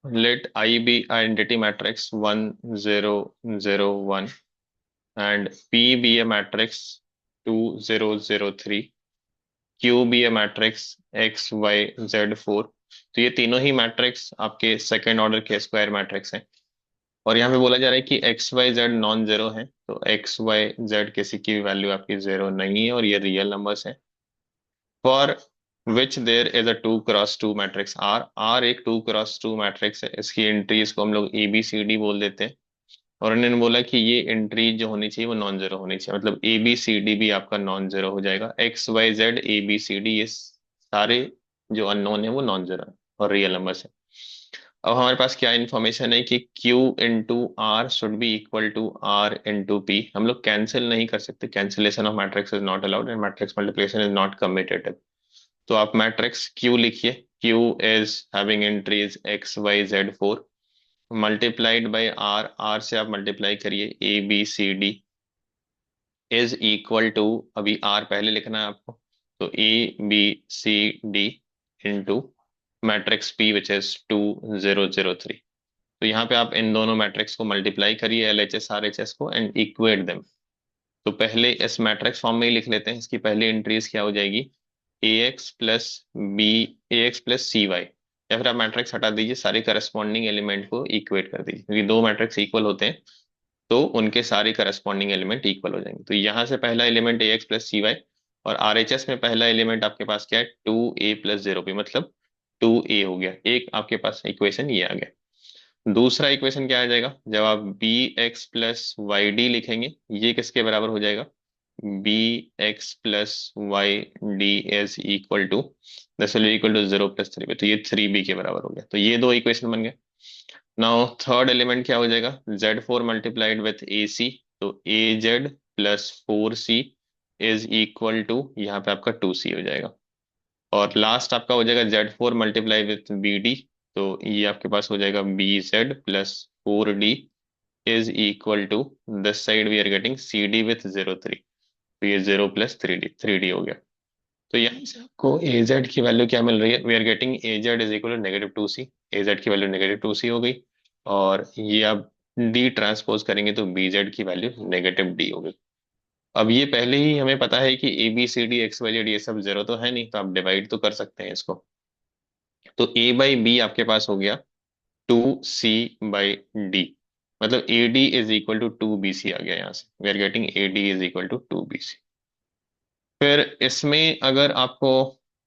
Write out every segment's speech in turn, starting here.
Let I be identity matrix 1 0 0 1 and P be a matrix 2 0 0 3, Q be a matrix X Y Z 4। तो ये तीनों ही matrix आपके second order के square matrix हैं। और यहाँ पे बोला जा रहा है कि x y z non zero है, तो एक्स वाई जेड किसी की भी वैल्यू आपकी जीरो नहीं है और ये रियल नंबर्स है। For which there is a two cross two matrix R, R एक टू क्रॉस टू मैट्रिक्स है, इसकी एंट्रीज को हम लोग ए बी सी डी बोल देते हैं। और उन्होंने बोला कि ये एंट्री जो होनी चाहिए वो नॉन जीरो होनी चाहिए, मतलब ए बी सी डी भी आपका नॉन जीरो हो जाएगा। X y z a b c d ये सारे जो अननोन है वो नॉन जीरो है और रियल नंबर्स है। अब हमारे पास क्या इन्फॉर्मेशन है कि Q into R should be equal to R into P. हम लोग कैंसिल नहीं कर सकते, cancellation of matrix is not allowed and matrix multiplication is not commutative. तो आप मैट्रिक्स Q लिखिए। Q is having entries x y z four, multiplied by R, R से आप मल्टीप्लाई करिए a b c d, is equal to, अभी R पहले लिखना है आपको, तो a b c D into matrix P which is 2 0 0 3। तो यहाँ पे आप इन दोनों मैट्रिक्स को मल्टीप्लाई करिए, L H S R H S को, एंड इक्वेट देम। तो पहले इस मैट्रिक्स फॉर्म में ही लिख लेते हैं। इसकी पहली एंट्रीज क्या हो जाएगी, ए एक्स प्लस बी, ए एक्स प्लस सी वाई। या फिर आप मैट्रिक्स हटा दीजिए, सारे करस्पॉन्डिंग एलिमेंट को इक्वेट कर दीजिए, क्योंकि दो मैट्रिक्स इक्वल होते हैं तो उनके सारे करस्पॉन्डिंग एलिमेंट इक्वल हो जाएंगे। तो यहाँ से पहला एलिमेंट ए एक्स प्लस सी वाई, और आरएचएस में पहला एलिमेंट आपके पास क्या है, 2a प्लस 0b, मतलब 2a हो गया। एक आपके पास इक्वेशन ये आ गया। दूसरा इक्वेशन क्या आ जाएगा, जब आप b x plus y d लिखेंगे, ये किसके बराबर हो जाएगा, b x plus y d is equal to, दस इक्वल टू 0 प्लस 3b, तो ये 3b के बराबर हो गया। तो ये दो इक्वेशन बन गए। नाउ थर्ड एलिमेंट क्या हो जाएगा, Z4 multiplied with A C, तो A Z plus 4c is equal to, यहाँ पे आपका 2c हो जाएगा। और लास्ट आपका हो जाएगा Z4 multiply with B D, तो ये आपके पास हो जाएगा b z plus 4d is equal to, this side we are getting c d with 0 3, तो ये 0 प्लस 3d हो गया। तो यहाँ से आपको ए जेड की वैल्यू क्या मिल रही है, we are getting a z is equal to -2c, a z की वैल्यू -2c हो गई। और ये आप डी ट्रांसपोज करेंगे तो बी जेड की वैल्यू -d हो गई। अब ये पहले ही हमें पता है कि a b c d x y z ये सब जीरो तो है नहीं, तो आप डिवाइड तो कर सकते हैं इसको। तो ए बाई बी आपके पास हो गया 2c/d, मतलब a D is equal to 2bc आ गया। यहाँ से we are getting a D is equal to 2bc। फिर इसमें अगर आपको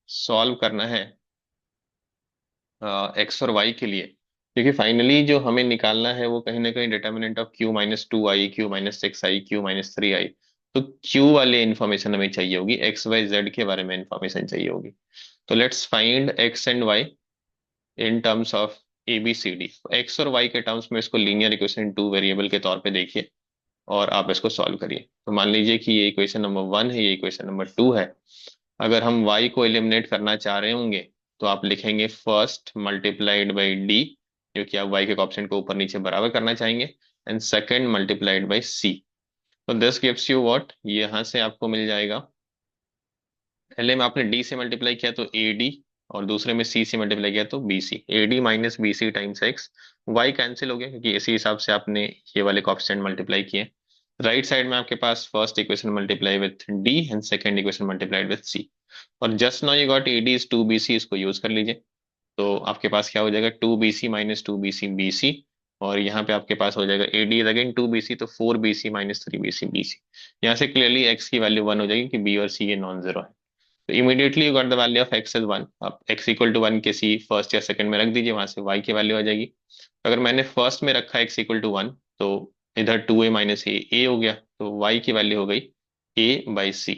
सॉल्व करना है एक्स और वाई के लिए, क्योंकि फाइनली जो हमें निकालना है वो कहीं ना कहीं determinant of Q-2i, Q-6i, Q-3i। तो Q वाले इंफॉर्मेशन हमें चाहिए होगी, एक्स वाई जेड के बारे में इंफॉर्मेशन चाहिए होगी। तो let's find x and y in terms of a b c d. X और वाई के टर्म्स में इसको लीनियर इक्वेशन टू वेरिएबल के तौर पे देखिए और आप इसको सॉल्व करिए। तो मान लीजिए कि ये इक्वेशन नंबर 1 है, ये इक्वेशन नंबर 2 है। अगर हम y को एलिमिनेट करना चाह रहे होंगे तो आप लिखेंगे फर्स्ट मल्टीप्लाइड बाई डी, जो कि आप y के ऑप्शन को ऊपर नीचे बराबर करना चाहेंगे, एंड सेकंड मल्टीप्लाइड बाई सी। तो दिस गिव्स यू व्हाट, यहाँ से आपको मिल जाएगा, पहले में आपने d से मल्टीप्लाई किया तो ए डी, और दूसरे में c से मल्टीप्लाई किया तो B C, A D minus B C times X. Y cancel हो गया क्योंकि इसी हिसाब से आपने ये वाले कॉन्स्टेंट मल्टीप्लाई किए। राइट साइड में आपके पास first equation multiply with D and second equation multiplied with C. और just now you got A D is 2bc, इसको यूज कर लीजिए। तो आपके पास क्या हो जाएगा, 2bc माइनस 2bc bc, और यहाँ पे आपके पास हो जाएगा A D is again 2bc, तो 4bc माइनस 3bc bc। यहाँ से क्लियरली x की वैल्यू 1 हो जाएगी कि b और c ये नॉन जीरो है। तो immediately you got the value of x is 1। आप x इक्वल टू 1 किसी फर्स्ट या सेकंड में रख दीजिए, वहां से y की वैल्यू आ जाएगी। अगर मैंने फर्स्ट में रखा x इक्वल टू 1, तो इधर 2a माइनस ए हो गया, तो y की वैल्यू हो गई a/c।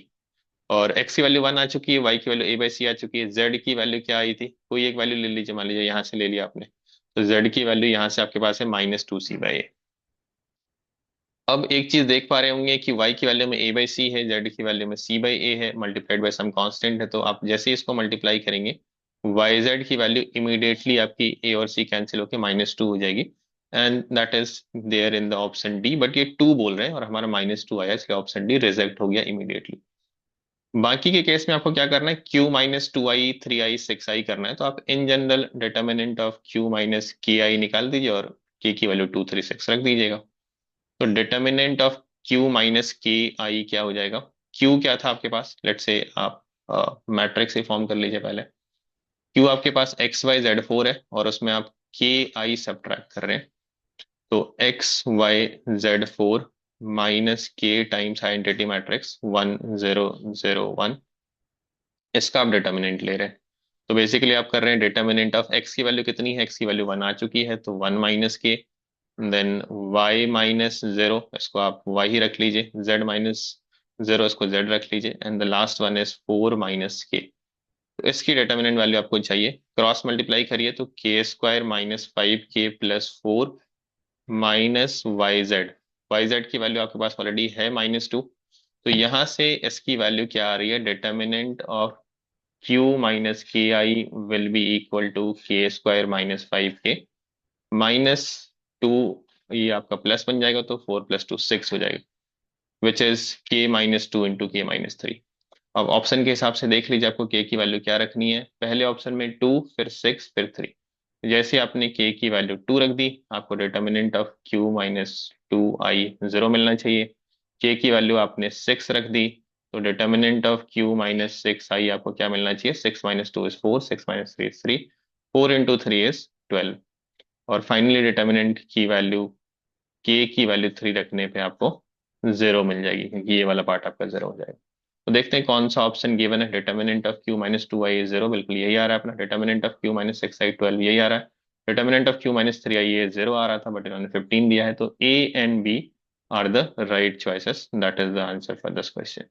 और x की वैल्यू 1 आ चुकी है, y की वैल्यू a/c आ चुकी है। z की वैल्यू क्या आई थी, कोई एक वैल्यू ले लीजिए, मान लीजिए यहाँ से ले लिया आपने, तो z की वैल्यू यहाँ से आपके पास है -2c/a। अब एक चीज देख पा रहे होंगे कि y की वैल्यू में a/c है, z की वैल्यू में c/a है, मल्टीप्लाइड बाय सम कांस्टेंट है। तो आप जैसे ही इसको मल्टीप्लाई करेंगे, yz की वैल्यू इमीडिएटली आपकी a और c कैंसिल होकर -2 हो जाएगी, and that is there in the option D. But ये 2 बोल रहे हैं और हमारा -2 आया, इसलिए ऑप्शन डी रिजेक्ट हो गया इमीडिएटली। बाकी के केस में आपको क्या करना है, q minus 2i 3i 6i करना है, तो आप in general determinant of q minus k आई निकाल दीजिए और k की वैल्यू 2 3 6 रख दीजिएगा। तो determinant of q minus k आई क्या हो जाएगा, q क्या था आपके पास, लेट से आप मैट्रिक्स ही फॉर्म कर लीजिए पहले। q आपके पास XYZ4 है और उसमें आप के आई सब्ट्रैक्ट कर रहे हैं, तो XYZ4 माइनस के टाइम्स आइडेंटिटी मैट्रिक्स 1 0 0 1, इसका आप डिटर्मिनेंट ले रहे हैं। तो बेसिकली आप कर रहे हैं डिटर्मिनेंट ऑफ x की वैल्यू कितनी है, x की वैल्यू 1 आ चुकी है, तो 1 माइनस के, देन y माइनस 0, इसको आप y ही रख लीजिए, z माइनस 0, इसको z रख लीजिए, and the last one is 4 minus के। तो इसकी डिटर्मिनेंट वैल्यू आपको चाहिए, क्रॉस मल्टीप्लाई करिए तो k² minus 5k plus 4 minus y z की वैल्यू आपके पास ऑलरेडी है -2। तो यहां से इसकी वैल्यू क्या आ रही है, determinant of q minus k I will be equal to k² minus 5k -2, ये आपका प्लस बन जाएगा, तो 4 + 2 6 हो जाएगा, which is k-2 into k-3। अब ऑप्शन के हिसाब से देख लीजिए आपको k की वैल्यू क्या रखनी है, पहले ऑप्शन में 2, फिर 6, फिर 3। जैसे आपने k की वैल्यू 2 रख दी, आपको determinant of q minus 2i 0 मिलना चाहिए। k की वैल्यू आपने 6 रख दी, तो determinant of q minus 6i आपको क्या मिलना चाहिए, 6 minus 2 is 4, 6 minus 3 is 3, 4 into 3 is 12। और फाइनली डिटर्मिनेंट की वैल्यू, k की वैल्यू 3 रखने पे आपको 0 मिल जाएगी, क्योंकि ये वाला पार्ट आपका 0 हो जाएगा। तो देखते हैं कौन सा ऑप्शन गिवन है, determinant of q minus 2i 0, बिल्कुल यही आ रहा है अपना, determinant of q minus 6i 12 यही आ रहा है, determinant of q minus 3i ये 0 आ रहा था बट इन्होंने 15 दिया है, तो a and b are the right choices, that is the answer for this question.